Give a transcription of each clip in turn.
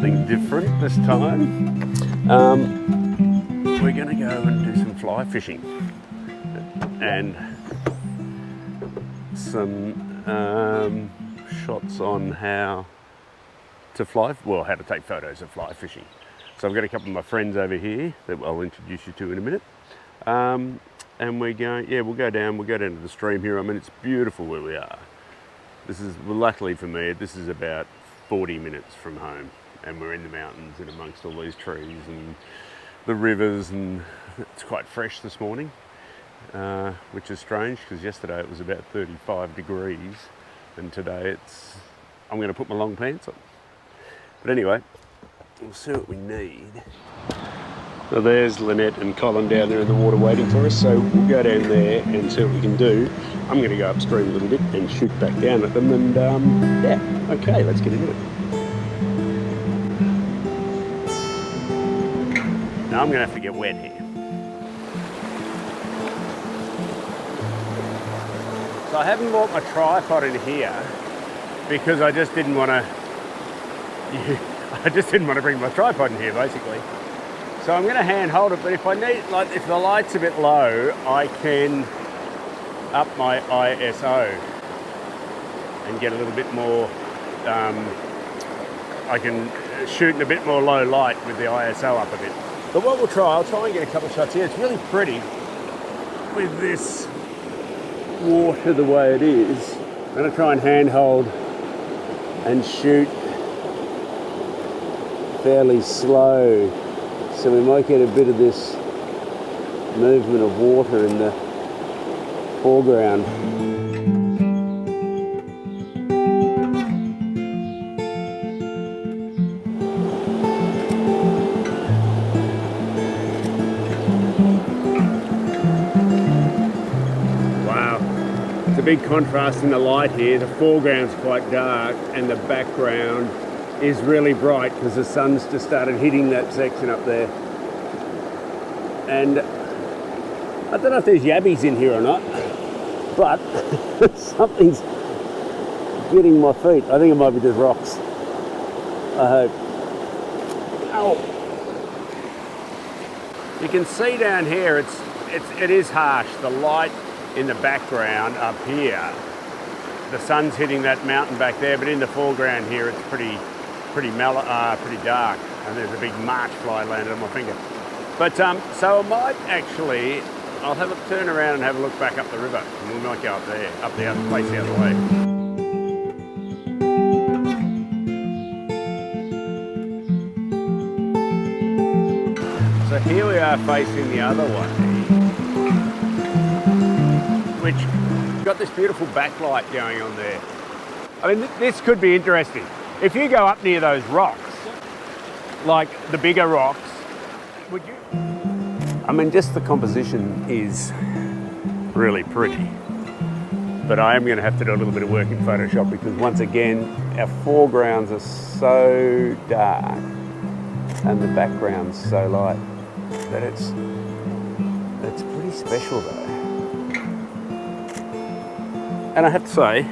something different this time. We're going to go and do some fly fishing and some shots on how to take photos of fly fishing. So I've got a couple of my friends over here that I'll introduce you to in a minute. And we'll go down to the stream here. I mean, it's beautiful where we are. Luckily for me, this is about 40 minutes from home, and we're in the mountains and amongst all these trees and the rivers, and it's quite fresh this morning, which is strange because yesterday it was about 35 degrees and today I'm going to put my long pants on. But anyway, we'll see what we need. So there's Lynette and Colin down there in the water waiting for us, so we'll go down there and see what we can do. I'm going to go upstream a little bit and shoot back down at them, and okay, let's get into it. Now I'm going to have to get wet here. So I haven't brought my tripod in here because I just didn't want to bring my tripod in here basically. So I'm going to hand hold it, but if I need, if the light's a bit low, I can up my ISO and get a little bit more, I can shoot in a bit more low light with the ISO up a bit. But what I'll try and get a couple of shots here. It's really pretty with this water the way it is. I'm going to try and hand hold and shoot fairly slow. So we might get a bit of this movement of water in the foreground. Wow, it's a big contrast in the light here. The foreground's quite dark and the background is really bright because the sun's just started hitting that section up there. And I don't know if there's yabbies in here or not, but something's getting my feet. I think it might be just rocks. I hope. Ow! You can see down here, it is harsh. The light in the background up here, the sun's hitting that mountain back there, but in the foreground here, it's pretty mellow, pretty dark, and there's a big march fly landed on my finger. But so I might actually, I'll have a turn around and have a look back up the river, and we might go up there, up the other place the other way. So here we are facing the other way, which got this beautiful backlight going on there. I mean, this could be interesting. If you go up near those rocks, like the bigger rocks, would you? I mean, just the composition is really pretty. But I am going to have to do a little bit of work in Photoshop because once again, our foregrounds are so dark and the background's so light that it's pretty special though. And I have to say,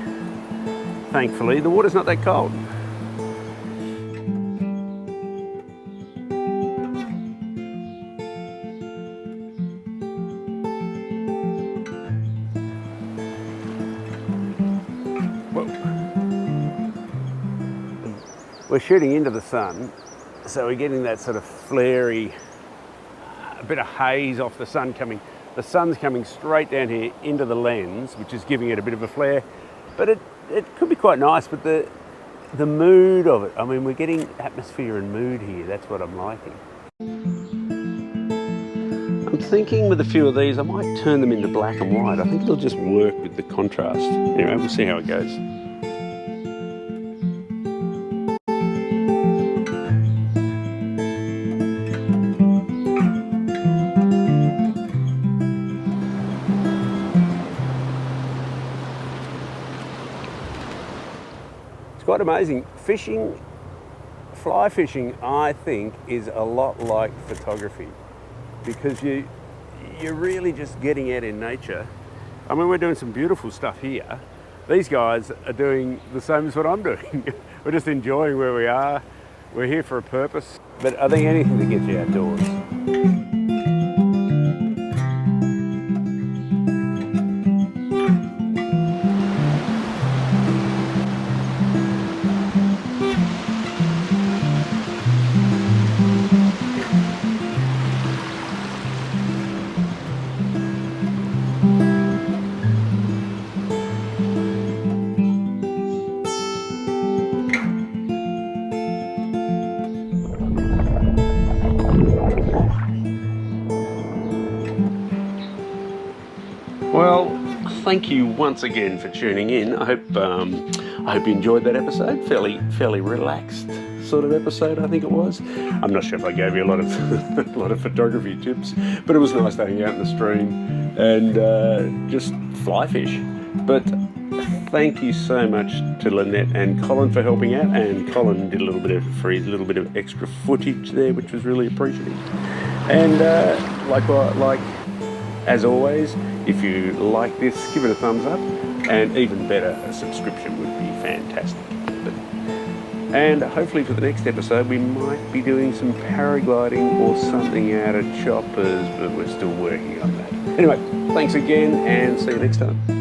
thankfully, the water's not that cold. We're shooting into the sun, so we're getting that sort of flary, a bit of haze off the sun coming. The sun's coming straight down here into the lens, which is giving it a bit of a flare. But it could be quite nice, but the mood of it, I mean, we're getting atmosphere and mood here. That's what I'm liking. I'm thinking with a few of these, I might turn them into black and white. I think it'll just work with the contrast. Anyway, we'll see how it goes. It's quite amazing. Fly fishing, I think, is a lot like photography because you're really just getting out in nature. I mean, we're doing some beautiful stuff here. These guys are doing the same as what I'm doing. We're just enjoying where we are. We're here for a purpose, but I think anything that gets you outdoors. Well, thank you once again for tuning in. I hope you enjoyed that episode. Fairly relaxed sort of episode, I think it was. I'm not sure if I gave you a lot of a lot of photography tips, but it was nice to hang out in the stream and just fly fish. But thank you so much to Lynette and Colin for helping out, and Colin did a little bit of extra footage there, which was really appreciated. And like as always, if you like this, give it a thumbs up, and even better, a subscription would be fantastic. And hopefully for the next episode we might be doing some paragliding or something out of choppers, but we're still working on that. Anyway, thanks again and see you next time.